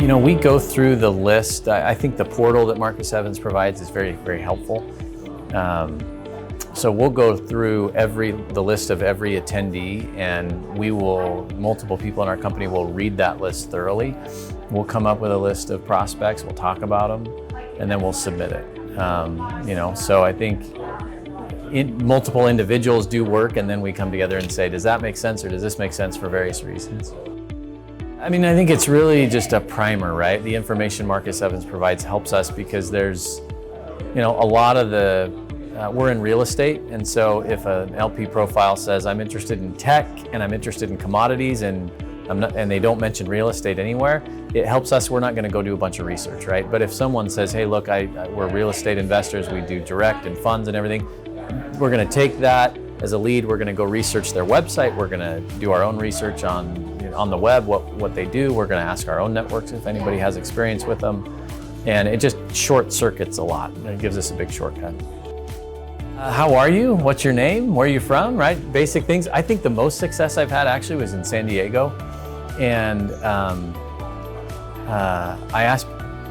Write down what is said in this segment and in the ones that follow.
We go through the list. I think the portal that Marcus Evans provides is very, very helpful. So we'll go through the list of every attendee, and multiple people in our company will read that list thoroughly. We'll come up with a list of prospects, we'll talk about them, and then we'll submit it. So I think multiple individuals do work, and then we come together and say, does that make sense, or does this make sense for various reasons? I think it's really just a primer, right? The information Marcus Evans provides helps us because there's, a lot of we're in real estate, and so if an LP profile says, I'm interested in tech and I'm interested in commodities and they don't mention real estate anywhere, it helps us. We're not going to go do a bunch of research, right? But if someone says, hey, look, we're real estate investors, we do direct and funds and everything, we're going to take that as a lead. We're going to go research their website. We're going to do our own research on the web, what they do. We're going to ask our own networks if anybody has experience with them. And it just short circuits a lot. It gives us a big shortcut. How are you? What's your name? Where are you from? Right? Basic things. I think the most success I've had actually was in San Diego. And I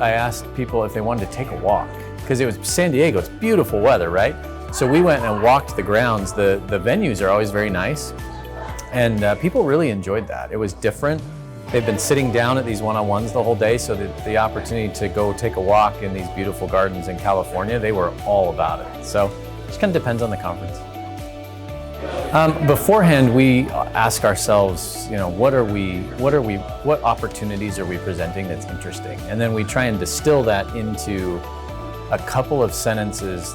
asked people if they wanted to take a walk, because it was San Diego. It's beautiful weather, right? So we went and walked the grounds. The venues are always very nice, and people really enjoyed that. It was different. They've been sitting down at these one-on-ones the whole day, so the opportunity to go take a walk in these beautiful gardens in California, they were all about it. So it just kind of depends on the conference. Beforehand, we ask ourselves, what opportunities are we presenting that's interesting? And then we try and distill that into a couple of sentences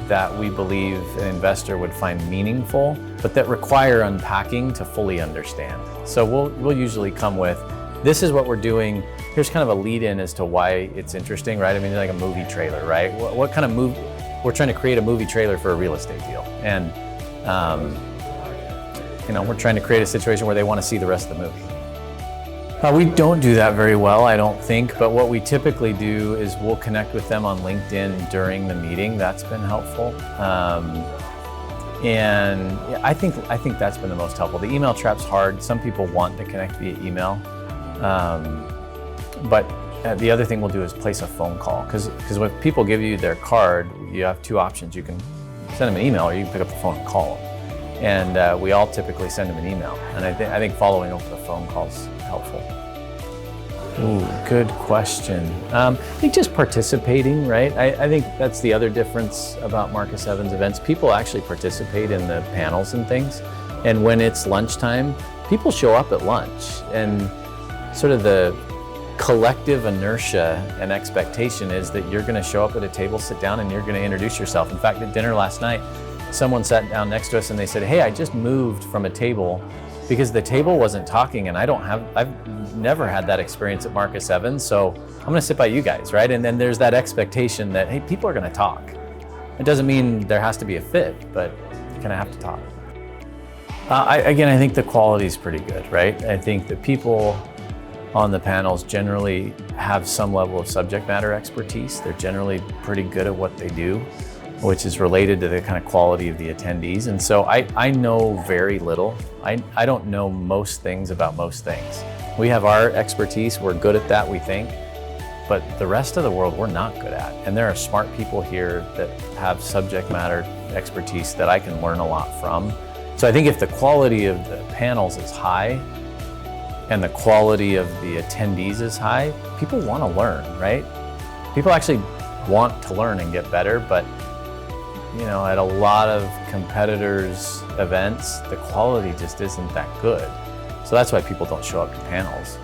that we believe an investor would find meaningful, but that require unpacking to fully understand. So we'll usually come with, this is what we're doing. Here's kind of a lead-in as to why it's interesting, right? Like a movie trailer, right? What kind of movie? We're trying to create a movie trailer for a real estate deal, and we're trying to create a situation where they want to see the rest of the movie. We don't do that very well, I don't think, but what we typically do is we'll connect with them on LinkedIn during the meeting. That's been helpful. And I think that's been the most helpful. The email trap's hard. Some people want to connect via email. But the other thing we'll do is place a phone call, because when people give you their card, you have two options. You can send them an email, or you can pick up the phone and call them. And we all typically send them an email. And I think following up with a phone call is helpful. Ooh, good question. I think just participating, right? I think that's the other difference about Marcus Evans events. People actually participate in the panels and things. And when it's lunchtime, people show up at lunch. And sort of the collective inertia and expectation is that you're going to show up at a table, sit down, and you're going to introduce yourself. In fact, at dinner last night, someone sat down next to us and they said, hey, I just moved from a table because the table wasn't talking, and I've never had that experience at Marcus Evans, so I'm going to sit by you guys, right? And then there's that expectation that, hey, people are going to talk. It doesn't mean there has to be a fit, but you kind of have to talk. I think the quality is pretty good, right? I think the people on the panels generally have some level of subject matter expertise. They're generally pretty good at what they do, which is related to the kind of quality of the attendees. And so I know very little. I don't know most things about most things. We have our expertise, we're good at that, we think, but the rest of the world we're not good at. And there are smart people here that have subject matter expertise that I can learn a lot from. So I think if the quality of the panels is high and the quality of the attendees is high, people want to learn, right? People actually want to learn and get better, but at a lot of competitors' events, the quality just isn't that good. So that's why people don't show up to panels.